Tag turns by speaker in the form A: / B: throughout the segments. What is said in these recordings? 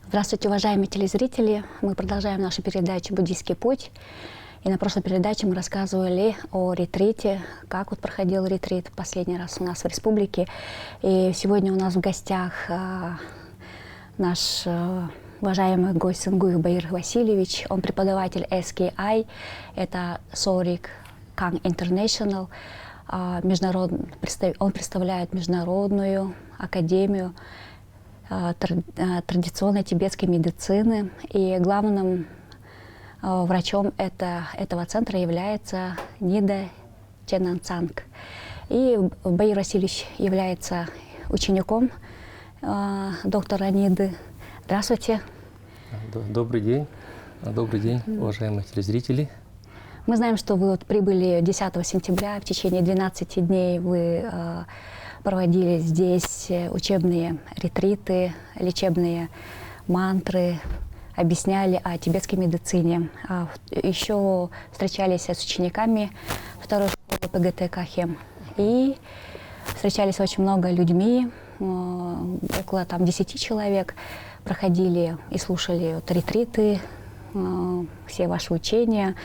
A: Здравствуйте, уважаемые телезрители! Мы продолжаем нашу передачу «Буддийский путь». И на прошлой передаче мы рассказывали о ретрите, как вот проходил ретрит последний раз у нас в республике. И сегодня у нас в гостях наш уважаемый гость Сынгуев Баир Васильевич. Он преподаватель SKI, это Сорик Кан International. Он представляет Международную академию традиционной тибетской медицины. И главным врачом этого центра является Нида Ченанцанг. И Баир Васильевич является учеником доктора Ниды. Здравствуйте.
B: Добрый день. Добрый день, уважаемые телезрители.
A: Мы знаем, что вы вот прибыли 10 сентября. В течение 12 дней вы проводили здесь учебные ретриты, лечебные мантры, объясняли о тибетской медицине. Еще встречались с учениками второй школы ПГТ Кахем. И встречались с очень много людьми, около 10 человек. Проходили и слушали ретриты, все ваши учения.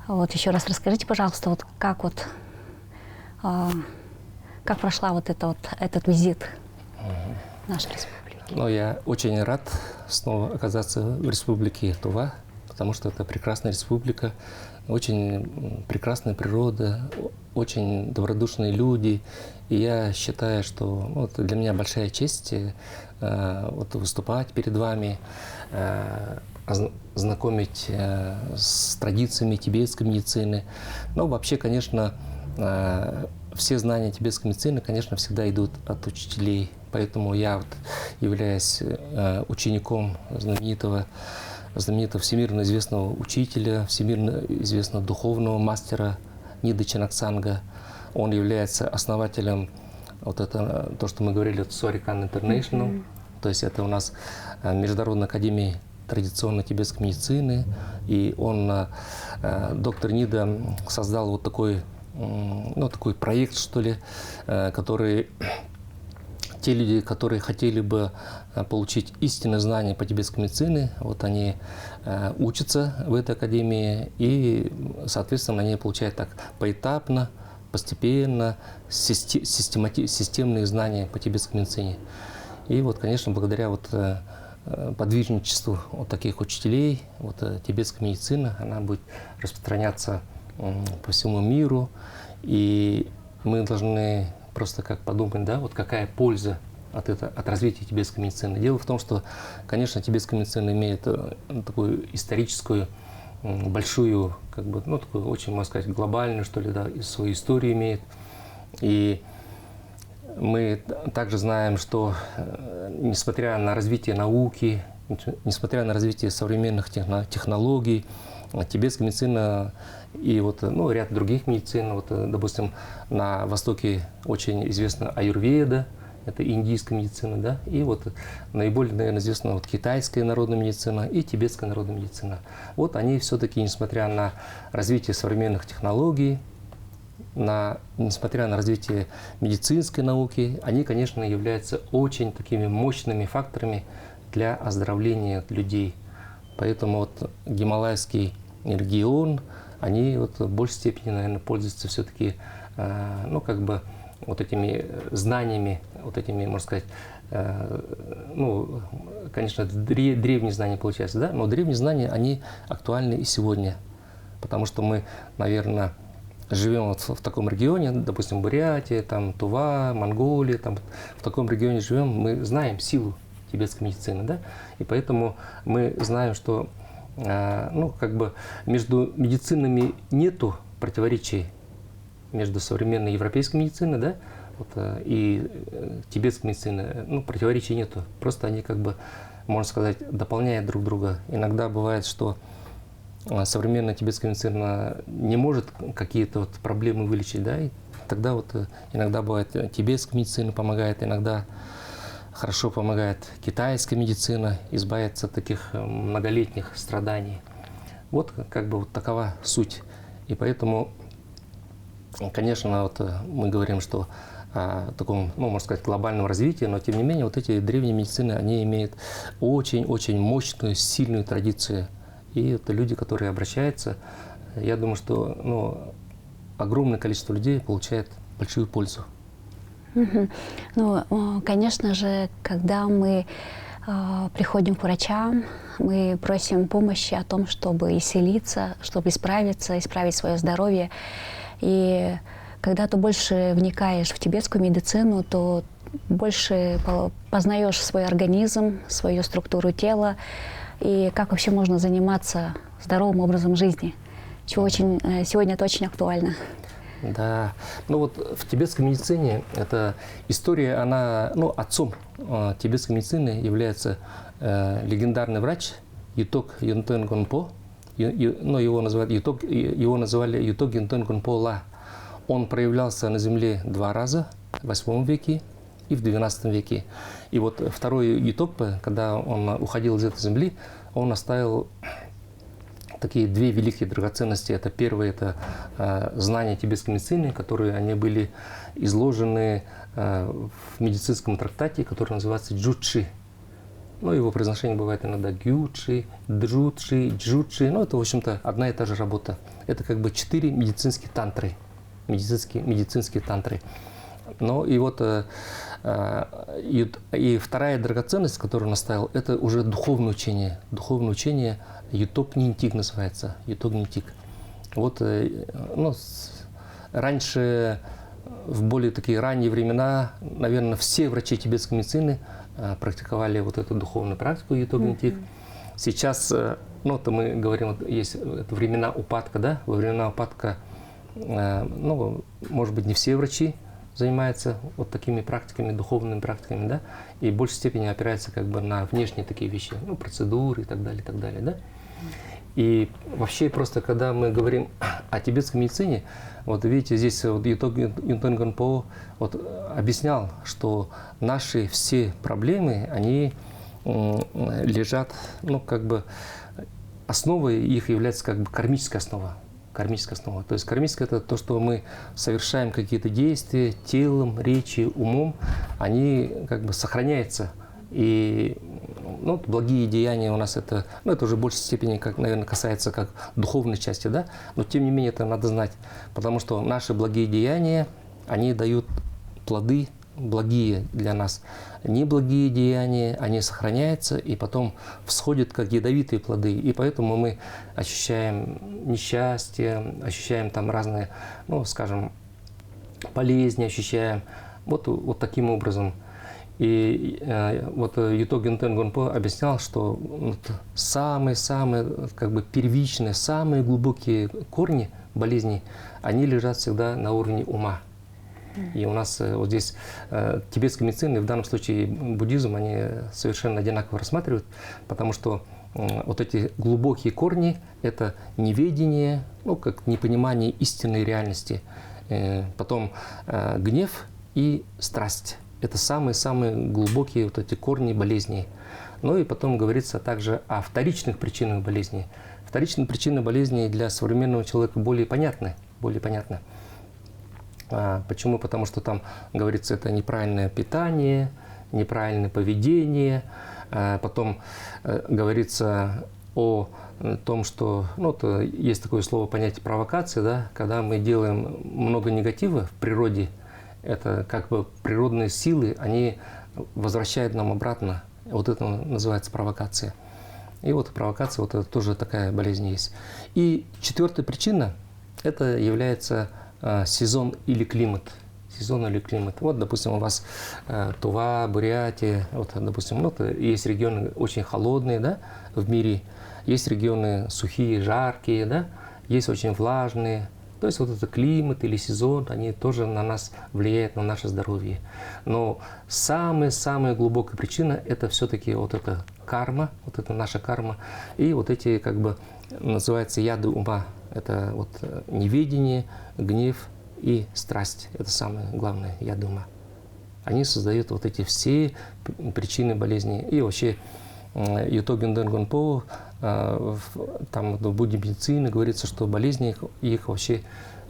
A: Вот еще раз расскажите, пожалуйста, как прошла этот визит в нашей республике?
B: Я очень рад снова оказаться в республике Тува, потому что это прекрасная республика, очень прекрасная природа, очень добродушные люди. И я считаю, что для меня большая честь выступать перед вами, знакомить с традициями тибетской медицины. Но вообще, конечно, все знания тибетской медицины, конечно, всегда идут от учителей. Поэтому я являюсь учеником знаменитого всемирно известного учителя, всемирно известного духовного мастера Ниды Ченанцанга. Он является основателем то, что мы говорили, Сорик Кан International. То есть это у нас Международная академия традиционной тибетской медицины. И он, доктор Нида, создал такой проект, что ли, который те люди, которые хотели бы получить истинное знание по тибетской медицине, они учатся в этой академии и, соответственно, они получают так поэтапно, постепенно системные знания по тибетской медицине. И конечно, благодаря подвижничеству таких учителей, тибетская медицина, она будет распространяться по всему миру. И мы должны просто подумать, какая польза от развития тибетской медицины. Дело в том, что, конечно, тибетская медицина имеет такую историческую, большую, такую очень, можно сказать, глобальную, что ли, свою историю имеет. И мы также знаем, что несмотря на развитие науки, несмотря на развитие современных технологий, тибетская медицина и ряд других медицин, допустим, на Востоке очень известна аюрведа, это индийская медицина, и наиболее, наверное, известна китайская народная медицина и тибетская народная медицина. Они все-таки, несмотря на развитие современных технологий, несмотря на развитие медицинской науки, они, конечно, являются очень такими мощными факторами для оздоровления людей. Поэтому гималайский регион, они в большей степени, наверное, пользуются все-таки, этими знаниями, этими, можно сказать, конечно, древние знания получаются, но древние знания, они актуальны и сегодня. Потому что мы, наверное, живем в таком регионе, допустим, Бурятия, Тува, Монголия, в таком регионе живем, мы знаем силу тибетской медицины, и поэтому мы знаем, что между медицинами нету противоречий между современной европейской медициной, и тибетской медициной, противоречий нету. Просто они, можно сказать, дополняют друг друга. Иногда бывает, что современная тибетская медицина не может какие-то проблемы вылечить, и тогда иногда бывает тибетская медицина помогает, иногда хорошо помогает китайская медицина избавиться от таких многолетних страданий. Такова суть. И поэтому, конечно, мы говорим, что таком, ну, можно сказать, глобальном развитии, но тем не менее вот эти древние медицины, они имеют очень-очень мощную, сильную традицию. И это люди, которые обращаются, я думаю, что ну, огромное количество людей получает большую пользу.
A: Ну, конечно же, когда мы приходим к врачам, мы просим помощи о том, чтобы исцелиться, чтобы исправиться, исправить свое здоровье. И когда ты больше вникаешь в тибетскую медицину, то больше познаешь свой организм, свою структуру тела и как вообще можно заниматься здоровым образом жизни, чего очень, сегодня это очень актуально.
B: Да, ну вот в тибетской медицине эта история, она, ну, отцом тибетской медицины является легендарный врач Юток Юнтен Гонпо, ну, его называли Юток Юнтен Гонпо Ла. Он проявлялся на земле 2 раза, в 8 веке и в 12 веке. И вот второй Ютокпе, когда он уходил из этой земли, он оставил такие 2 великие драгоценности. Это первое, это знания тибетской медицины, которые они были изложены в медицинском трактате, который называется Джучи. Ну, его произношение бывает иногда Гючи, Джучи, Джучи. Ну, это, в общем-то, одна и та же работа. Это как бы 4 медицинские тантры. Медицинские тантры. Ну, и вот и вторая драгоценность, которую он оставил, это уже духовное учение. Духовное учение Юток Нинтик называется. Юток Нинтик. Вот, ну, раньше, в более такие ранние времена, наверное, все врачи тибетской медицины практиковали вот эту духовную практику Юток Нинтик. Сейчас, ну, то мы говорим, вот есть времена упадка, да? Во времена упадка, ну, может быть, не все врачи занимаются вот такими практиками, духовными практиками, да, и в большей степени опирается как бы на внешние такие вещи, ну, процедуры и так далее, да. И вообще просто, когда мы говорим о тибетской медицине, вот видите, здесь вот Юток Юнтен Гонпо вот объяснял, что наши все проблемы, они лежат, ну, как бы, основой их является как бы кармическая основа. Кармическая основа. То есть кармическая – это то, что мы совершаем какие-то действия телом, речью, умом, они как бы сохраняются. И ну, благие деяния у нас это, ну, это уже в большей степени, как, наверное, касается как духовной части, да? Но тем не менее это надо знать, потому что наши благие деяния, они дают плоды благие для нас. Неблагие деяния, они сохраняются и потом всходят как ядовитые плоды. И поэтому мы ощущаем несчастье, ощущаем там разные, ну, скажем, болезни, ощущаем вот таким образом. И вот Юток Юнтен Гонпо объяснял, что самые-самые как бы первичные, самые глубокие корни болезней, они лежат всегда на уровне ума. И у нас вот здесь тибетская медицина, и в данном случае буддизм, они совершенно одинаково рассматривают, потому что вот эти глубокие корни – это неведение, ну, как непонимание истинной реальности. Потом гнев и страсть – это самые-самые глубокие вот эти корни болезней. Ну и потом говорится также о вторичных причинах болезней. Вторичные причины болезней для современного человека более понятны. Почему? Потому что там говорится, это неправильное питание, неправильное поведение. Потом говорится о том, что, ну, есть такое слово, понятие провокации, да, когда мы делаем много негатива в природе, это как бы природные силы, они возвращают нам обратно. Вот это называется провокация. И вот провокация, вот это тоже такая болезнь есть. И 4-я причина, это является сезон или климат. Сезон или климат. Вот, допустим, у вас Тува, Бурятия, вот, допустим, ну, есть регионы очень холодные, да, в мире, есть регионы сухие, жаркие, да, есть очень влажные. То есть вот этот климат или сезон, они тоже на нас влияют, на наше здоровье. Но самая глубокая причина – это все-таки вот эта карма, вот это наша карма, и вот эти, как бы, называется яды ума. Это вот неведение, гнев и страсть. Это самое главное, яды ума. Они создают вот эти все причины болезней. И вообще Юток Юнтен Гонпо там в будни медицины говорится, что болезни их вообще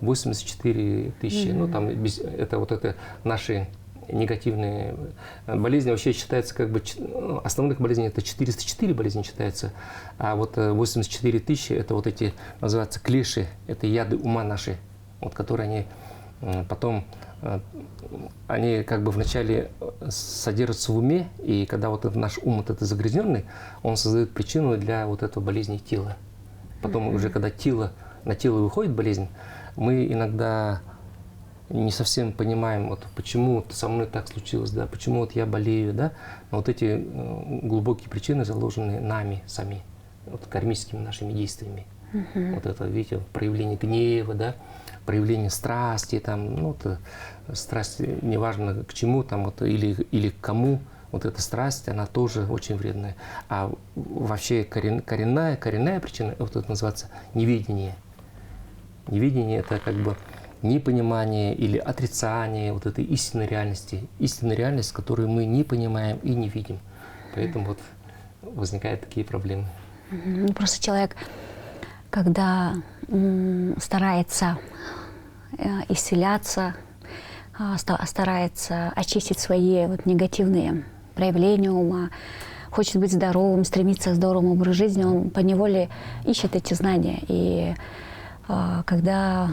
B: 84 тысячи. Ну, там это вот это наши негативные болезни вообще считается как бы, основных болезней это 404 болезни считается, а вот 84 тысячи это вот эти, называются клеши, это яды ума наши, вот которые они потом, они как бы вначале содержатся в уме, и когда вот этот наш ум вот это загрязненный, он создает причину для вот этого болезни тела. Потом уже когда на тело выходит болезнь, мы иногда не совсем понимаем, вот, почему вот со мной так случилось, да, почему вот я болею, да, но вот эти глубокие причины заложены нами сами, вот, кармическими нашими действиями. Вот это, видите, проявление гнева, да, проявление страсти, там, ну, вот, страсть, неважно к чему, там, вот, или к кому, вот эта страсть, она тоже очень вредная. А вообще коренная причина, вот это называется неведение. Неведение – это как бы непонимание или отрицание вот этой истинной реальности. Истинная реальность, которую мы не понимаем и не видим. Поэтому вот возникают такие проблемы.
A: Просто человек, когда старается исцеляться, старается очистить свои вот негативные проявления ума, хочет быть здоровым, стремится к здоровому образу жизни, он поневоле ищет эти знания. И когда,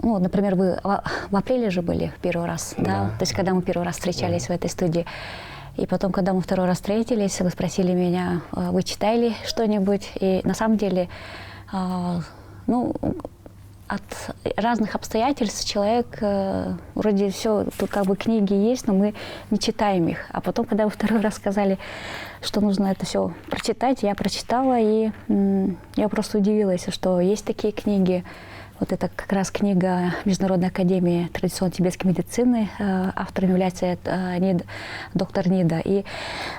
A: ну, например, вы в апреле же были в первый раз, да? То есть когда мы первый раз встречались в этой студии, и потом, когда мы второй раз встретились, вы спросили меня, вы читали что-нибудь, и на самом деле, ну, от разных обстоятельств человек, вроде все, тут как бы книги есть, но мы не читаем их. А потом, когда вы второй раз сказали, что нужно это все прочитать, я прочитала, и я просто удивилась, что есть такие книги. Вот это как раз книга Международной академии традиционной тибетской медицины. Автором является доктор Нида. И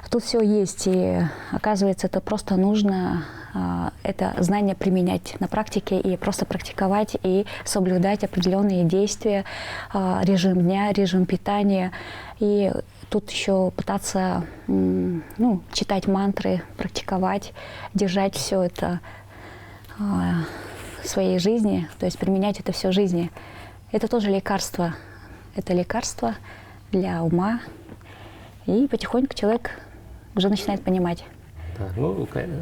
A: тут все есть. И оказывается, это просто нужно это знание применять на практике и просто практиковать и соблюдать определенные действия, режим дня, режим питания. И тут еще пытаться читать мантры, практиковать, держать все это в своей жизни, то есть применять это все в жизни. Это тоже лекарство. Это лекарство для ума. И потихоньку человек уже начинает понимать.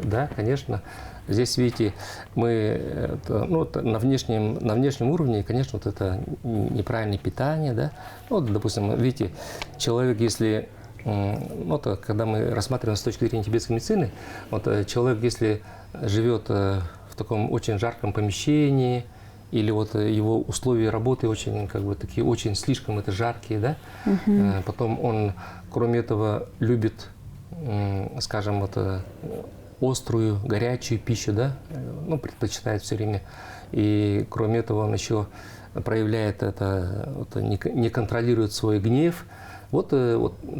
B: Да, конечно. Здесь, видите, мы на внешнем уровне, конечно, вот это неправильное питание, да. Ну, вот, допустим, видите, человек, если, когда мы рассматриваем с точки зрения тибетской медицины, вот человек, если живет в таком очень жарком помещении, или вот его условия работы очень, как бы, такие очень слишком это жаркие, да. Потом он, кроме этого, любит, скажем, вот острую, горячую пищу, да, предпочитает все время. И кроме этого он еще проявляет это, не контролирует свой гнев. Вот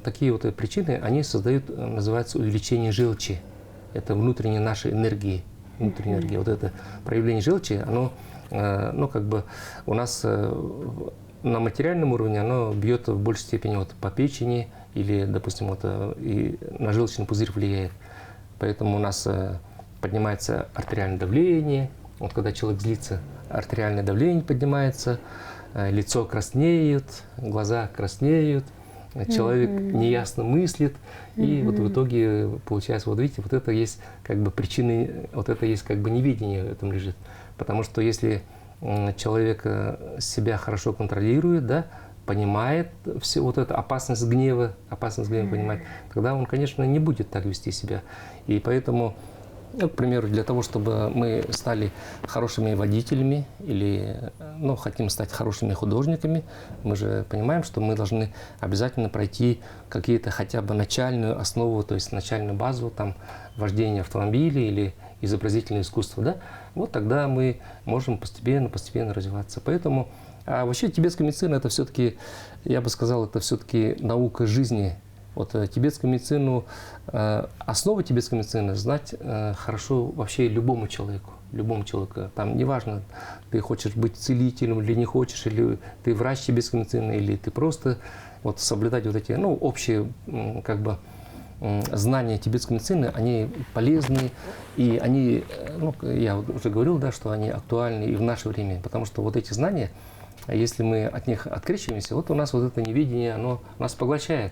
B: такие вот причины, они создают, называется, увеличение желчи. Это внутренней нашей энергии. Внутренняя энергия. Вот это проявление желчи, оно, как бы у нас на материальном уровне оно бьет в большей степени вот по печени или, допустим, и на желчный пузырь влияет. Поэтому у нас поднимается артериальное давление. Вот когда человек злится, артериальное давление поднимается, лицо краснеет, глаза краснеют, человек неясно мыслит. И вот в итоге получается, вот видите, вот это есть как бы причины, вот это есть как бы неведение в этом лежит. Потому что если человек себя хорошо контролирует, да, понимает все вот это, опасность гнева понимает, тогда он, конечно, не будет так вести себя. И поэтому, к примеру, для того, чтобы мы стали хорошими водителями или хотим стать хорошими художниками, мы же понимаем, что мы должны обязательно пройти какие-то хотя бы начальную основу, то есть начальную базу, там, вождения автомобиля или изобразительное искусство, да? Вот тогда мы можем постепенно развиваться. Поэтому, а вообще тибетская медицина – это все-таки, я бы сказал, это все-таки наука жизни. Вот тибетскую медицину, основы тибетской медицины знать хорошо вообще любому человеку. Там неважно, ты хочешь быть целителем или не хочешь, или ты врач тибетской медицины, или ты просто вот соблюдать вот эти, общие, как бы, знания тибетской медицины, они полезны, и они, ну, я уже говорил, да, что они актуальны и в наше время, потому что вот эти знания, если мы от них открещиваемся, вот у нас вот это неведение, оно нас поглощает,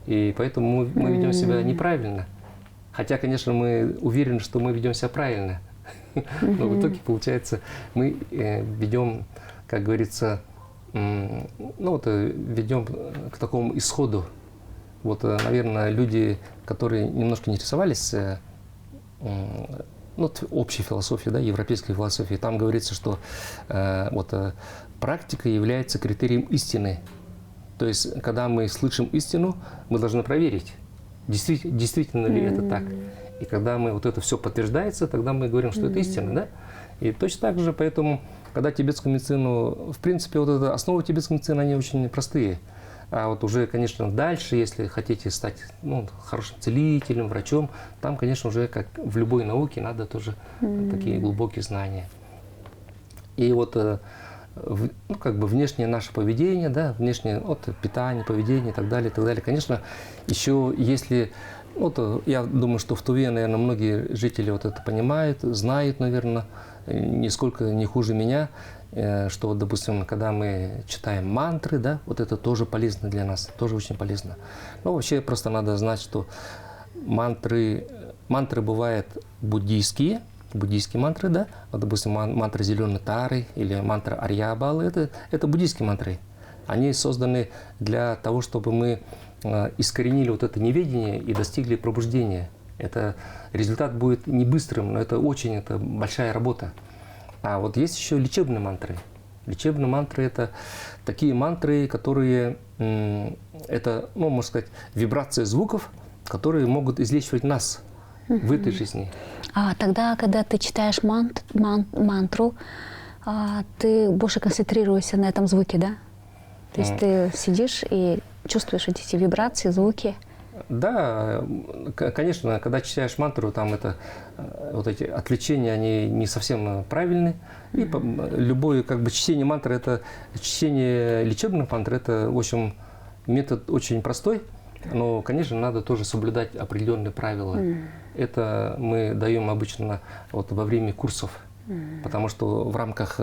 B: и поэтому мы ведем себя неправильно. Хотя, конечно, мы уверены, что мы ведем себя правильно, но в итоге, получается, мы ведем, как говорится, ну, вот, ведем к такому исходу. Вот, наверное, люди, которые немножко интересовались ну, общей философией, да, европейской философией, там говорится, что вот, практика является критерием истины. То есть, когда мы слышим истину, мы должны проверить, действительно ли это так. И когда мы вот это все подтверждается, тогда мы говорим, что это истина, да? И точно так же, поэтому, когда тибетскую медицину, в принципе, вот эта основа тибетской медицины, они очень простые. А вот уже, конечно, дальше, если хотите стать, ну, хорошим целителем, врачом, там, конечно, уже, как в любой науке, надо тоже такие глубокие знания. И вот, ну, как бы внешнее наше поведение, да, внешнее вот, питание, поведение и так далее, конечно, еще если, вот, я думаю, что в Туве, наверное, многие жители вот это понимают, знают, наверное, нисколько не хуже меня, что, вот, допустим, когда мы читаем мантры, да, вот это тоже полезно для нас, тоже очень полезно. Но вообще просто надо знать, что мантры бывают буддийские мантры, да, вот, допустим, мантра зеленой тары или мантра Арьябалы, это буддийские мантры. Они созданы для того, чтобы мы искоренили вот это неведение и достигли пробуждения. Это результат будет не быстрым, но это большая работа. А вот есть еще лечебные мантры. Лечебные мантры – это такие мантры, которые, это, ну, можно сказать, вибрация звуков, которые могут излечивать нас в этой жизни.
A: А тогда, когда ты читаешь мантру, ты больше концентрируешься на этом звуке, да? То есть ты сидишь и чувствуешь эти вибрации, звуки?
B: Да, конечно, когда читаешь мантру, там это, вот эти отвлечения, они не совсем правильны. И любое как бы чтение мантры, это чтение лечебных мантр, это, в общем, метод очень простой, но, конечно, надо тоже соблюдать определенные правила. Это мы даем обычно вот во время курсов, потому что в рамках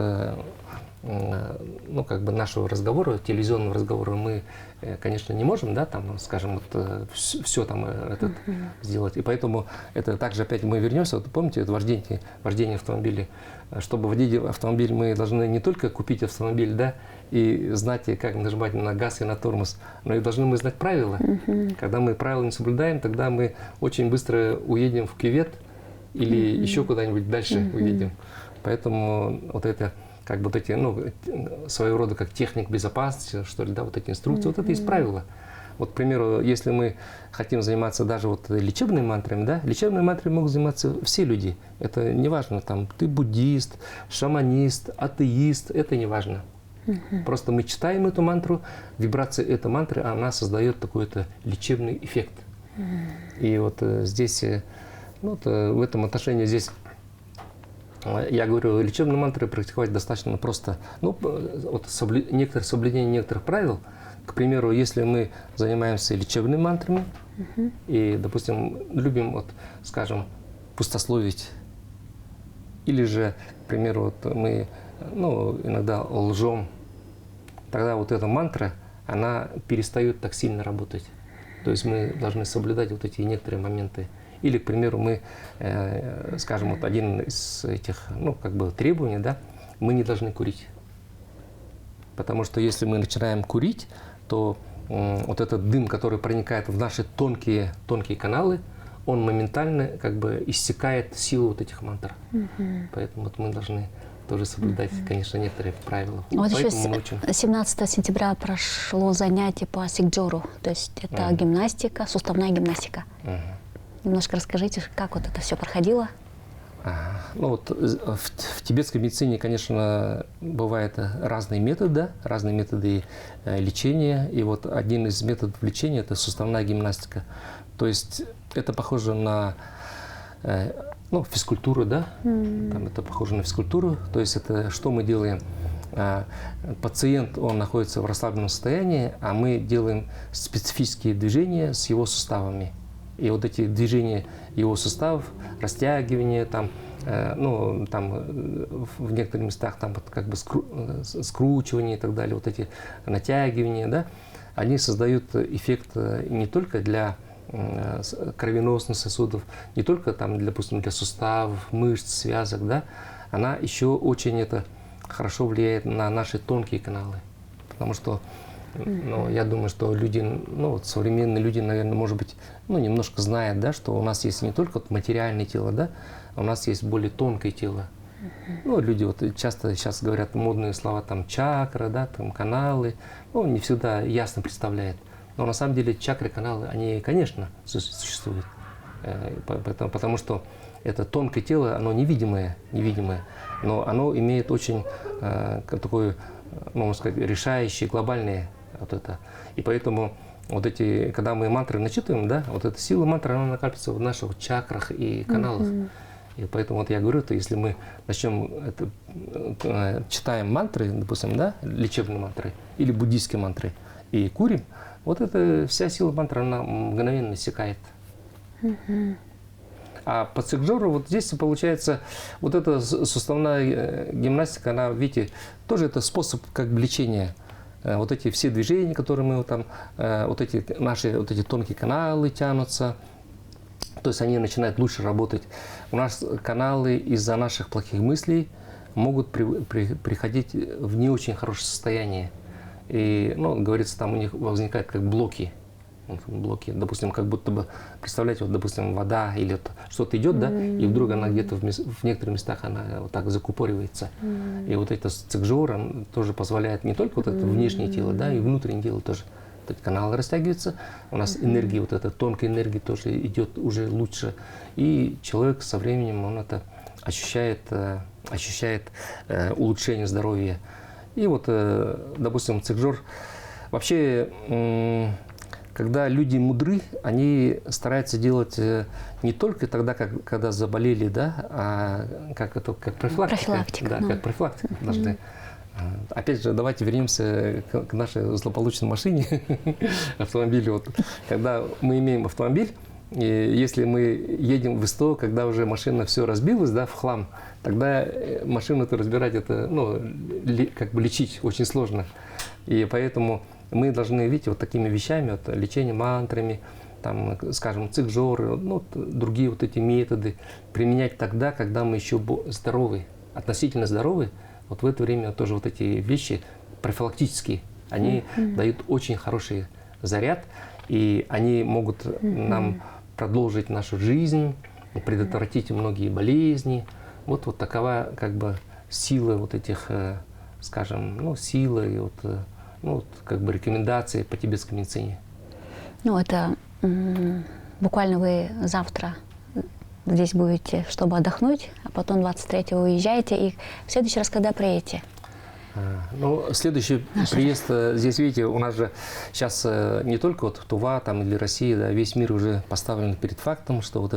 B: ну, как бы нашего разговора, телевизионного разговора, мы, конечно, не можем, да, там, скажем, вот, все там сделать. И поэтому это также опять мы вернемся, вот помните, это вождение автомобиля. Чтобы водить автомобиль, мы должны не только купить автомобиль, да, и знать, как нажимать на газ и на тормоз, но и должны мы знать правила. Когда мы правила не соблюдаем, тогда мы очень быстро уедем в кювет или еще куда-нибудь дальше уедем. Поэтому вот это как бы вот эти, ну, своего рода как техник безопасности, что ли, да, вот эти инструкции, вот это есть правила. Вот, к примеру, если мы хотим заниматься даже вот лечебными мантрами, да, лечебными мантрами могут заниматься все люди. Это не важно, там, ты буддист, шаманист, атеист, это не важно. Просто мы читаем эту мантру, вибрация этой мантры, она создает такой-то лечебный эффект. И вот здесь, ну, вот, в этом отношении здесь, я говорю, лечебные мантры практиковать достаточно просто. Ну, вот соблюдение некоторых правил. К примеру, если мы занимаемся лечебными мантрами и, допустим, любим, вот, скажем, пустословить, или же, к примеру, вот мы, ну, иногда лжем, тогда вот эта мантра, она перестает так сильно работать. То есть мы должны соблюдать вот эти некоторые моменты. Или, к примеру, мы, скажем, вот один из этих, ну, как бы требований, да, мы не должны курить. Потому что если мы начинаем курить, то вот этот дым, который проникает в наши тонкие каналы, он моментально как бы иссякает силу вот этих мантр. Поэтому вот мы должны тоже соблюдать, конечно, некоторые правила.
A: Вот еще 17 сентября прошло занятие по сикджору, то есть это гимнастика, суставная гимнастика. Немножко расскажите, как вот это все проходило?
B: Ну вот в тибетской медицине, конечно, бывают разные методы, да? Разные методы лечения. И вот один из методов лечения – это суставная гимнастика. То есть это похоже на, ну, физкультуру, да? Там это похоже на физкультуру. То есть это что мы делаем? Пациент, он находится в расслабленном состоянии, а мы делаем специфические движения с его суставами. И вот эти движения его суставов, растягивание, там, в некоторых местах там вот как бы скручивание и так далее, вот эти натягивания, да, они создают эффект не только для кровеносных сосудов, не только там, допустим, для суставов, мышц, связок, да, она еще очень хорошо влияет на наши тонкие каналы, потому что я думаю, что люди, современные люди, наверное, может быть, немножко знают, да, что у нас есть не только материальное тело, да, а у нас есть более тонкое тело. Люди вот часто сейчас говорят модные слова, там, чакра, да, там, каналы, не всегда ясно представляют. Но на самом деле чакры, каналы, они, конечно, существуют, потому что это тонкое тело, оно невидимое, но оно имеет очень такое, можно сказать, решающее, глобальное вот это. И поэтому вот эти, когда мы мантры начитываем, да, вот эта сила мантры, она накапливается в наших чакрах и каналах. И поэтому вот я говорю, то если мы начнем читаем мантры, допустим, да, лечебные мантры или буддийские мантры, и курим, вот эта вся сила мантры, она мгновенно иссякает. А по цикджору вот здесь получается вот эта суставная гимнастика, она, видите, тоже это способ как бы лечения. Вот эти все движения, которые мы там, вот эти наши вот эти тонкие каналы тянутся, то есть они начинают лучше работать. У нас каналы из-за наших плохих мыслей могут приходить в не очень хорошее состояние. И, говорится, там у них возникают как блоки. Допустим, как будто бы, представляете, вот, допустим, вода или вот что-то идет, да, и вдруг она где-то в некоторых местах она вот так закупоривается. И вот это цикджор тоже позволяет не только вот это внешнее тело, да, и внутреннее тело тоже. Вот эти каналы растягиваются, у нас энергия, вот эта тонкая энергия тоже идет уже лучше. И человек со временем, он это ощущает улучшение здоровья. И вот, допустим, цикджор, вообще, когда люди мудры, они стараются делать не только тогда, когда заболели, да, а как профилактика. Да, как профилактика должны. Опять же, давайте вернемся к нашей злополучной машине, автомобилю. Вот, когда мы имеем автомобиль, и если мы едем в СТО, когда уже машина все разбилась, да, в хлам, тогда машину-то разбирать, это, как бы лечить очень сложно. И поэтому мы должны, видите, вот такими вещами, вот, лечение мантрами, там, скажем, цикджоры, другие вот эти методы применять тогда, когда мы еще здоровы, относительно здоровы. Вот в это время тоже вот эти вещи профилактические, они дают очень хороший заряд, и они могут нам продолжить нашу жизнь, предотвратить многие болезни. Вот такова как бы сила вот этих, скажем, сила и вот, как бы рекомендации по тибетской медицине.
A: Это буквально вы завтра здесь будете, чтобы отдохнуть, а потом 23-го уезжаете, и в следующий раз когда приедете?
B: Следующий приезд, здесь, видите, у нас же сейчас не только вот Тува там, или Россия, да, весь мир уже поставлен перед фактом, что вот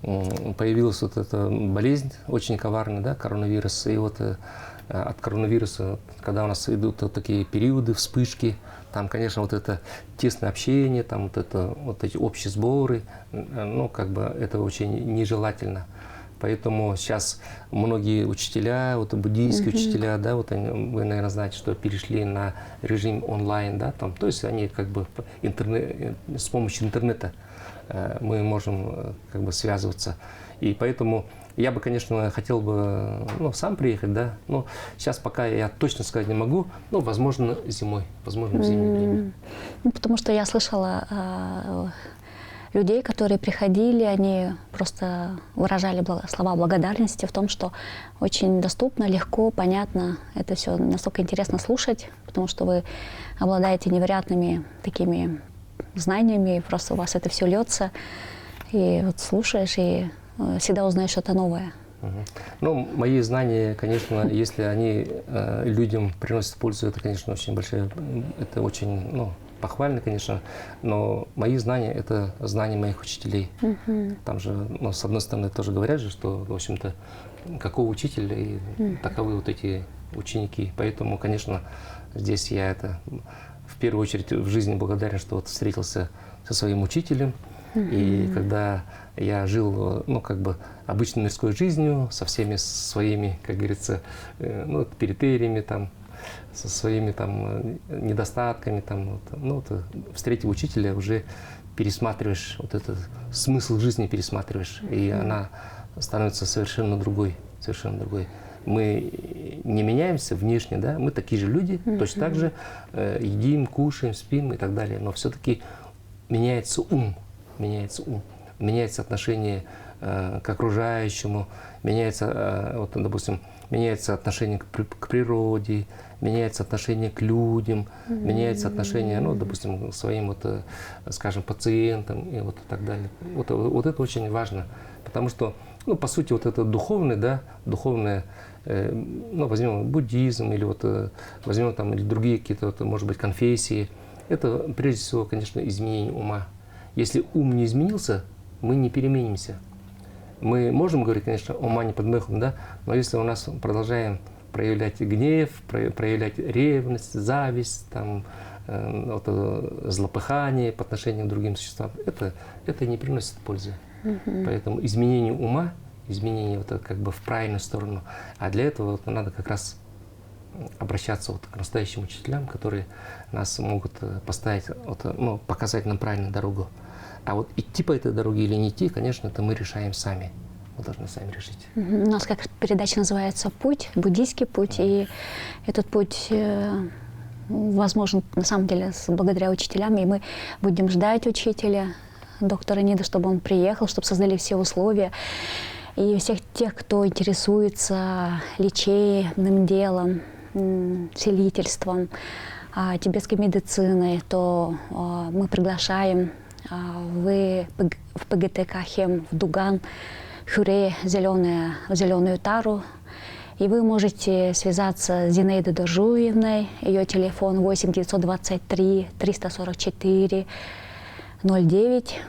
B: появилась вот эта болезнь очень коварная, да, коронавирус, и вот от коронавируса, когда у нас идут вот такие периоды, вспышки, там, конечно, вот это тесное общение, там вот эти общие сборы, как бы это очень нежелательно. Поэтому сейчас многие учителя, вот буддийские учителя, да, вот вы, наверное, знаете, что перешли на режим онлайн, да, там, то есть они как бы с помощью интернета мы можем как бы связываться. И поэтому я бы, конечно, хотел бы сам приехать, да, но сейчас пока я точно сказать не могу, возможно, зимой, возможно, в зимнее время.
A: Потому что я слышала людей, которые приходили, они просто выражали слова благодарности в том, что очень доступно, легко, понятно, это все настолько интересно слушать, потому что вы обладаете невероятными такими знаниями, и просто у вас это все льется, и вот слушаешь, и всегда узнаешь что-то новое.
B: Мои знания, конечно, если они людям приносят пользу, это, конечно, очень большое, это очень, похвально, конечно, но мои знания – это знания моих учителей. Там же, с одной стороны, тоже говорят же, что, в общем-то, какого учителя и таковы вот эти ученики. Поэтому, конечно, здесь я в первую очередь в жизни благодарен, что вот встретился со своим учителем. И когда я жил, ну, как бы обычной мирской жизнью, со всеми своими, как говорится, ну, перифериями, там, со своими там недостатками, там, вот, ну, вот, встретив учителя, уже пересматриваешь вот этот смысл жизни, пересматриваешь, и она становится совершенно другой, совершенно другой. Мы не меняемся внешне, да, мы такие же люди, точно так же едим, кушаем, спим и так далее, но все-таки меняется ум, меняется отношение к окружающему, меняется, вот, допустим, меняется отношение к природе, меняется отношение к людям, меняется отношение, ну, допустим, к своим, вот, скажем, пациентам и вот так далее. Вот это очень важно, потому что, ну, по сути, вот это духовное, да, духовное, ну, возьмем буддизм или вот возьмем там или другие какие-то, вот, может быть, конфессии, это прежде всего, конечно, изменение ума. Если ум не изменился, мы не переменимся. Мы можем говорить, конечно, ума не подмехом, да, но если у нас продолжаем проявлять гнев, проявлять ревность, зависть, там, вот, злопыхание по отношению к другим существам, это не приносит пользы. Поэтому изменение ума, изменение вот, как бы в правильную сторону, а для этого вот, надо как раз обращаться вот к настоящим учителям, которые нас могут поставить, вот, ну, показать нам правильную дорогу. А вот идти по этой дороге или не идти, конечно, это мы решаем сами. Мы должны сами решить.
A: У нас как передача называется «Путь», буддийский путь. И этот путь возможен на самом деле благодаря учителям. И мы будем ждать учителя, доктора Ниды, чтобы он приехал, чтобы создали все условия. И всех тех, кто интересуется лечебным делом, целительством, тибетской медициной, то мы приглашаем в ПГТК «Хем» в Дуган, Хюре, зеленую тару. И вы можете связаться с Зинаидой Дожуевной. Ее телефон 8 923 344 09.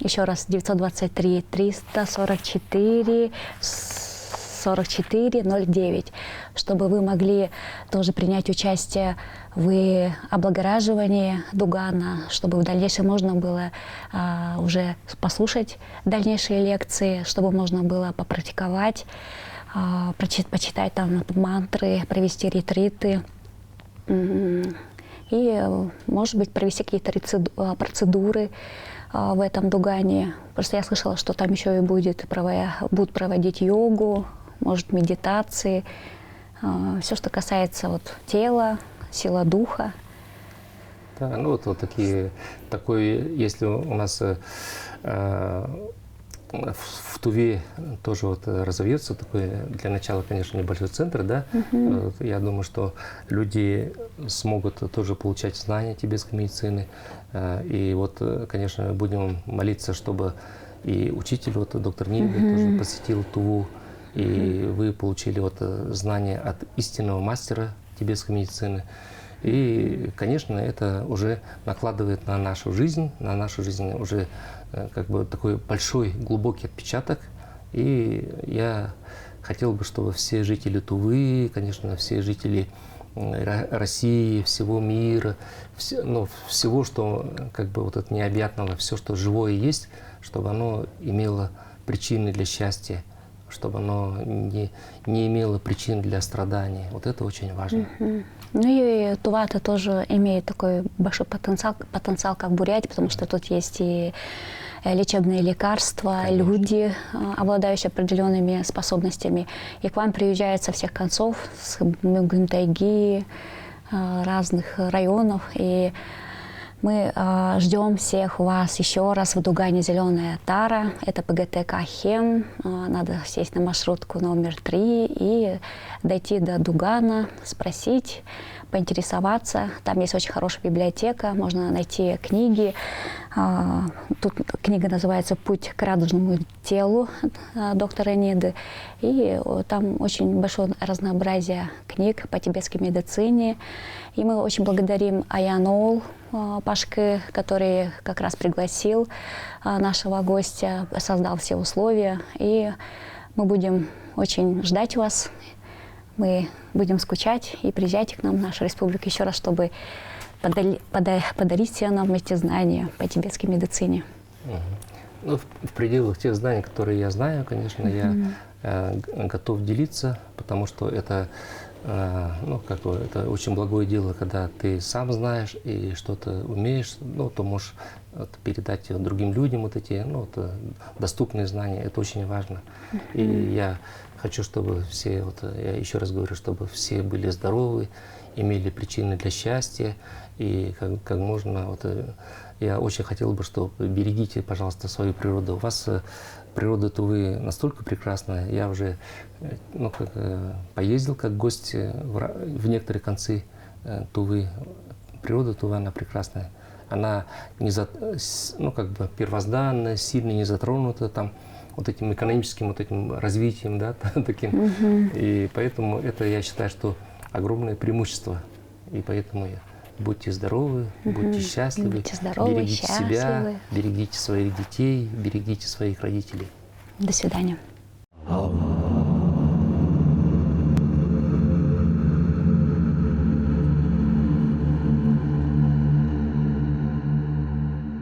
A: Еще раз 923 344 44 09, чтобы вы могли тоже принять участие в облагораживании Дугана, чтобы в дальнейшем можно было уже послушать дальнейшие лекции, чтобы можно было попрактиковать, почитать там мантры, провести ретриты и, может быть, провести какие-то процедуры в этом Дугане. Просто я слышала, что там еще и будут проводить йогу, может, медитации, все, что касается вот тела, сила духа.
B: Да, ну вот такой, если у нас в Туве тоже вот разовьется такой, для начала, конечно, небольшой центр, да, я думаю, что люди смогут тоже получать знания тибетской медицины, и вот, конечно, будем молиться, чтобы и учитель, вот доктор Нида тоже посетил Туву, и вы получили вот знания от истинного мастера тибетской медицины. И, конечно, это уже накладывает на нашу жизнь уже как бы такой большой, глубокий отпечаток. И я хотел бы, чтобы все жители Тувы, конечно, все жители России, всего мира, всего, что как бы вот это необъятного, все, что живое есть, чтобы оно имело причины для счастья, чтобы оно не имело причин для страданий. Вот это очень важно.
A: Ну и Тува-то тоже имеет такой большой потенциал, как Бурятия, потому что тут есть и лечебные лекарства, конечно, люди, обладающие определенными способностями. И к вам приезжают со всех концов, с Мюгын-тайги, разных районов. И мы ждем всех вас еще раз в Дугане «Зеленая тара». Это ПГТК «Хем». Надо сесть на маршрутку номер 3 и дойти до Дугана, спросить, поинтересоваться. Там есть очень хорошая библиотека, можно найти книги. Тут книга называется «Путь к радужному телу» доктора Ниды. И там очень большое разнообразие книг по тибетской медицине. И мы очень благодарим Аянол Пашке, который как раз пригласил нашего гостя, создал все условия. И мы будем очень ждать вас. Мы будем скучать, и приезжайте к нам в нашу республику еще раз, чтобы подарить нам эти знания по тибетской медицине.
B: Мгм. Ну, в пределах тех знаний, которые я знаю, конечно, я готов делиться, потому что это, ну, как бы, это очень благое дело, когда ты сам знаешь и что-то умеешь, ну, то можешь вот передать другим людям вот эти, ну, вот, доступные знания. Это очень важно. И я хочу, чтобы все, вот, я еще раз говорю, чтобы все были здоровы, имели причины для счастья и как можно вот, я очень хотел бы, чтобы берегите, пожалуйста, свою природу. У вас природа Тувы настолько прекрасная. Я уже ну, поездил как гость в некоторые концы Тувы. Природа Тувы, она прекрасная. Она не ну, как бы первозданная, сильно не затронута там вот этим экономическим вот этим развитием, да, таким. И поэтому это, я считаю, что огромное преимущество. И поэтому будьте здоровы, будьте счастливы,
A: Будьте здоровы,
B: берегите себя,
A: счастливы.
B: берегите своих детей, берегите своих родителей.
A: До свидания.